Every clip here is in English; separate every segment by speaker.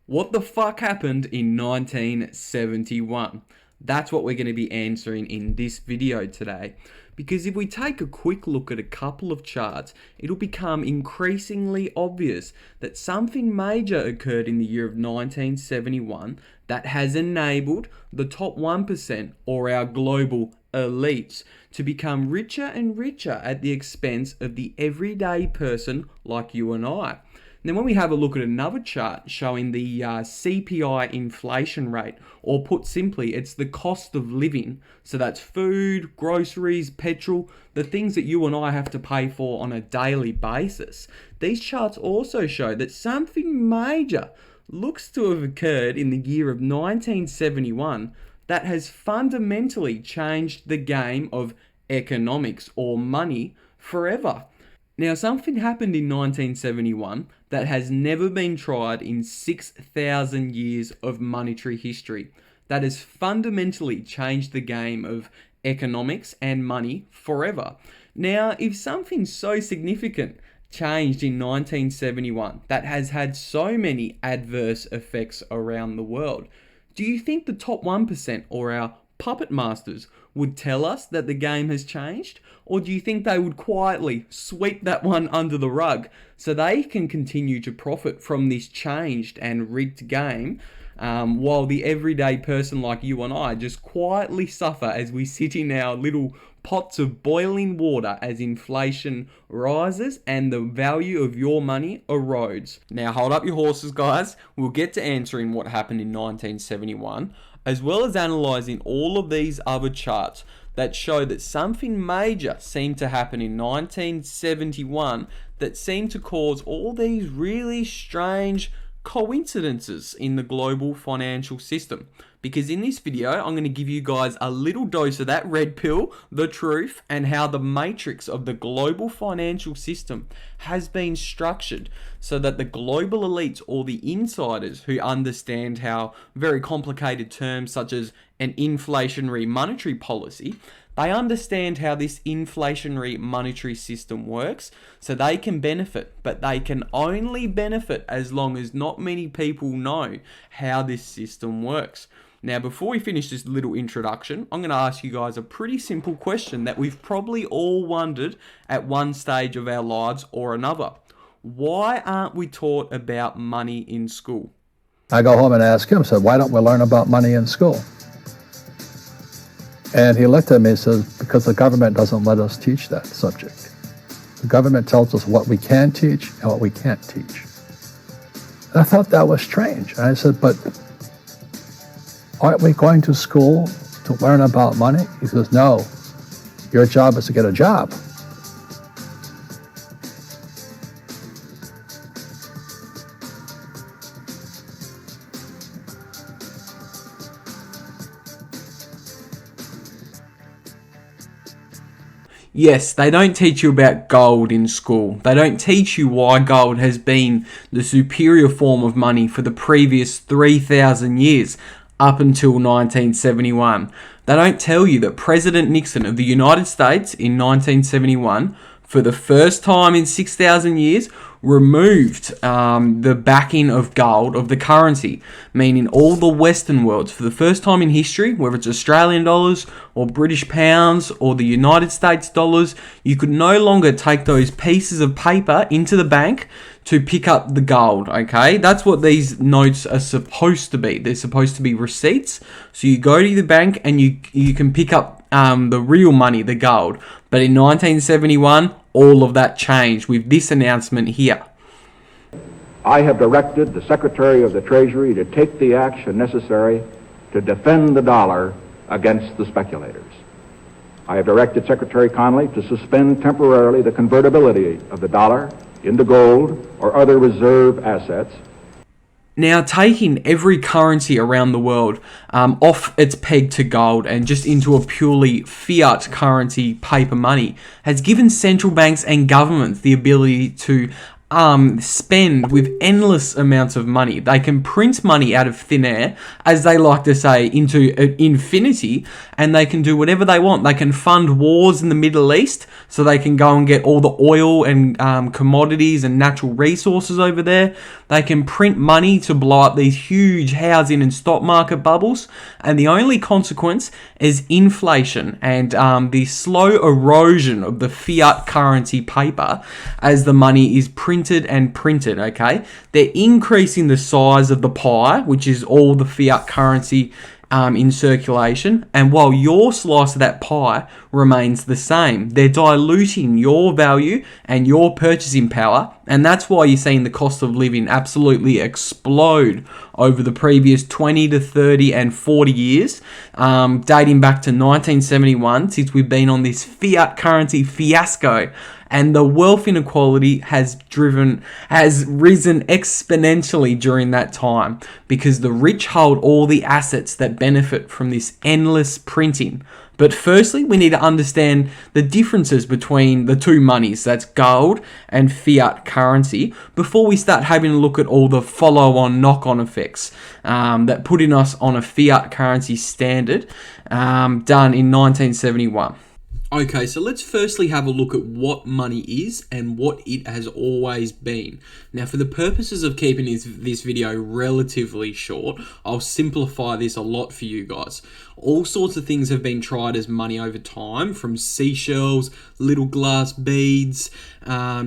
Speaker 1: What the fuck happened in 1971? That's what we're going to be answering in this video today. Because if we take a quick look at a couple of charts, it'll become increasingly obvious that something major occurred in the year of 1971 that has enabled the top 1% or our global elites to become richer and richer at the expense of the everyday person like you and I. Then when we have a look at another chart showing the CPI inflation rate, or put simply, it's the cost of living. So that's food, groceries, petrol, the things that you and I have to pay for on a daily basis. These charts also show that something major looks to have occurred in the year of 1971 that has fundamentally changed the game of economics or money forever. Now, something happened in 1971 that has never been tried in 6,000 years of monetary history. That has fundamentally changed the game of economics and money forever. Now, if something so significant changed in 1971 that has had so many adverse effects around the world, do you think the top 1% or our puppet masters would tell us that the game has changed? Or do you think they would quietly sweep that one under the rug so they can continue to profit from this changed and rigged game, while the everyday person like you and I just quietly suffer as we sit in our little pots of boiling water as inflation rises and the value of your money erodes? Now hold up your horses, guys. We'll get to answering what happened in 1971, as well as analysing all of these other charts that show that something major seemed to happen in 1971 that seemed to cause all these really strange coincidences in the global financial system. Because in this video, I'm going to give you guys a little dose of that red pill, the truth, and how the matrix of the global financial system has been structured so that the global elites or the insiders who understand how very complicated terms such as an inflationary monetary policy, they understand how this inflationary monetary system works, so they can benefit, but they can only benefit as long as not many people know how this system works. Now, before we finish this little introduction, I'm going to ask you guys a pretty simple question that we've probably all wondered at one stage of our lives or another. Why aren't we taught about money in school?
Speaker 2: I go home and ask him, said, why don't we learn about money in school? And he looked at me and says, because the government doesn't let us teach that subject. The government tells us what we can teach and what we can't teach. And I thought that was strange. And I said, but aren't we going to school to learn about money? He says, no, your job is to get a job.
Speaker 1: Yes, they don't teach you about gold in school. They don't teach you why gold has been the superior form of money for the previous 3,000 years up until 1971. They don't tell you that President Nixon of the United States in 1971, for the first time in 6,000 years, removed the backing of gold of the currency, meaning all the Western worlds, for the first time in history, whether it's Australian dollars or British pounds or the United States dollars, you could no longer take those pieces of paper into the bank to pick up the gold, okay? That's what these notes are supposed to be. They're supposed to be receipts. So you go to the bank and you can pick up the real money, the gold. But in 1971, all of that changed with this announcement here.
Speaker 3: I have directed the Secretary of the Treasury to take the action necessary to defend the dollar against the speculators. I have directed Secretary Connally to suspend temporarily the convertibility of the dollar into gold or other reserve assets.
Speaker 1: Now, taking every currency around the world off its peg to gold and just into a purely fiat currency paper money has given central banks and governments the ability to spend with endless amounts of money. They can print money out of thin air, as they like to say, into infinity, and they can do whatever they want. They can fund wars in the Middle East, so they can go and get all the oil and commodities and natural resources over there. They can print money to blow up these huge housing and stock market bubbles, and the only consequence is inflation and the slow erosion of the fiat currency paper as the money is printed and printed, okay? They're increasing the size of the pie, which is all the fiat currency in circulation, and while your slice of that pie remains the same, they're diluting your value and your purchasing power, and that's why you're seeing the cost of living absolutely explode over the previous 20 to 30 and 40 years, dating back to 1971, since we've been on this fiat currency fiasco. And the wealth inequality has risen exponentially during that time because the rich hold all the assets that benefit from this endless printing. But firstly, we need to understand the differences between the two monies, that's gold and fiat currency, before we start having a look at all the follow-on, knock-on effects that putting us on a fiat currency standard done in 1971. Okay, so let's firstly have a look at what money is and what it has always been. Now, for the purposes of keeping this video relatively short, I'll simplify this a lot for you guys. All sorts of things have been tried as money over time, from seashells, little glass beads,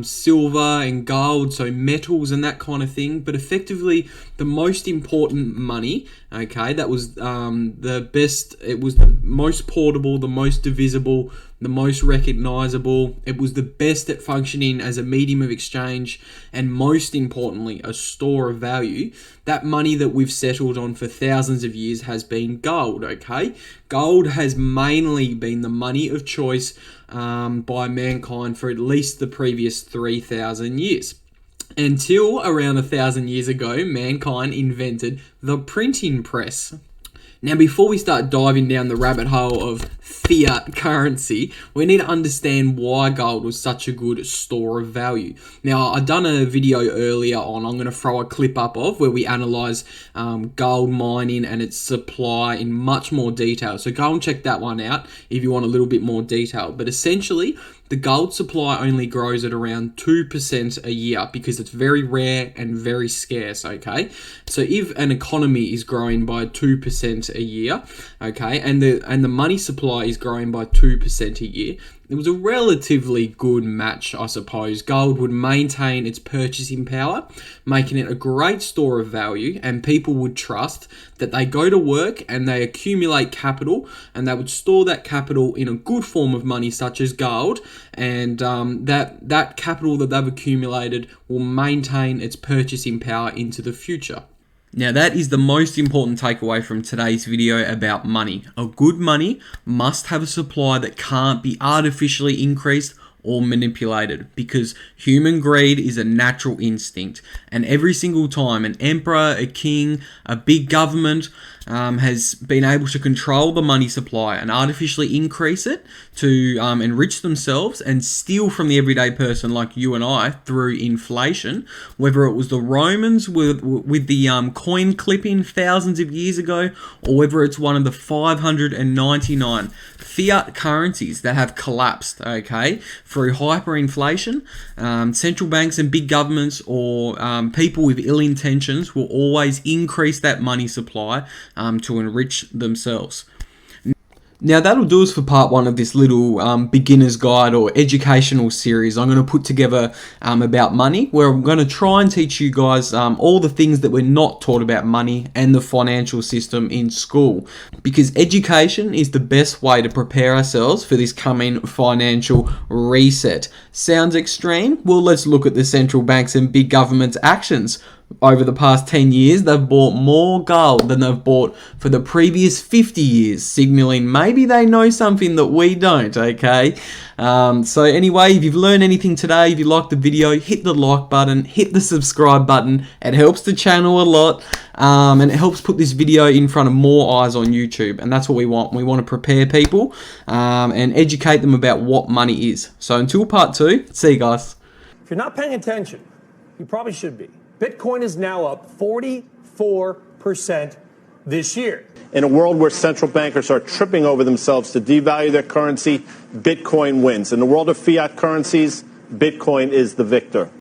Speaker 1: silver and gold, so metals and that kind of thing. But effectively, the most important money, okay, that was the best, it was the most portable, the most divisible, the most recognizable. It was the best at functioning as a medium of exchange, and most importantly, a store of value. That money that we've settled on for thousands of years has been gold, okay? Gold has mainly been the money of choice by mankind for at least the previous 3,000 years. Until around 1,000 years ago, mankind invented the printing press. Now, before we start diving down the rabbit hole of fiat currency, we need to understand why gold was such a good store of value. Now, I've done a video earlier on, I'm going to throw a clip up of, where we analyze gold mining and its supply in much more detail. So go and check that one out if you want a little bit more detail. But essentially, the gold supply only grows at around 2% a year because it's very rare and very scarce, okay? So if an economy is growing by 2% a year, okay, and the money supply is growing by 2% a year, it was a relatively good match, I suppose. Gold would maintain its purchasing power, making it a great store of value, and people would trust that they go to work and they accumulate capital, and they would store that capital in a good form of money such as gold, and that capital that they've accumulated will maintain its purchasing power into the future. Now, that is the most important takeaway from today's video about money. A good money must have a supply that can't be artificially increased or manipulated, because human greed is a natural instinct, and every single time an emperor, a king, a big government has been able to control the money supply and artificially increase it to enrich themselves and steal from the everyday person like you and I through inflation, whether it was the Romans with the coin clipping thousands of years ago, or whether it's one of the 599 fiat currencies that have collapsed, okay, through hyperinflation. Central banks and big governments or people with ill intentions will always increase that money supply to enrich themselves. Now, that'll do us for part one of this little beginner's guide or educational series I'm going to put together about money, where I'm going to try and teach you guys all the things that we're not taught about money and the financial system in school, because education is the best way to prepare ourselves for this coming financial reset. Sounds extreme? Well, let's look at the central banks and big governments' actions. Over the past 10 years, they've bought more gold than they've bought for the previous 50 years, signaling maybe they know something that we don't, okay? So anyway, if you've learned anything today, if you liked the video, hit the like button, hit the subscribe button. It helps the channel a lot, and it helps put this video in front of more eyes on YouTube, and that's what we want. We want to prepare people and educate them about what money is. So until part two, see you guys.
Speaker 4: If you're not paying attention, You probably should be. Bitcoin is now up 44% this year.
Speaker 5: In a world where central bankers are tripping over themselves to devalue their currency, Bitcoin wins. In the world of fiat currencies, Bitcoin is the victor.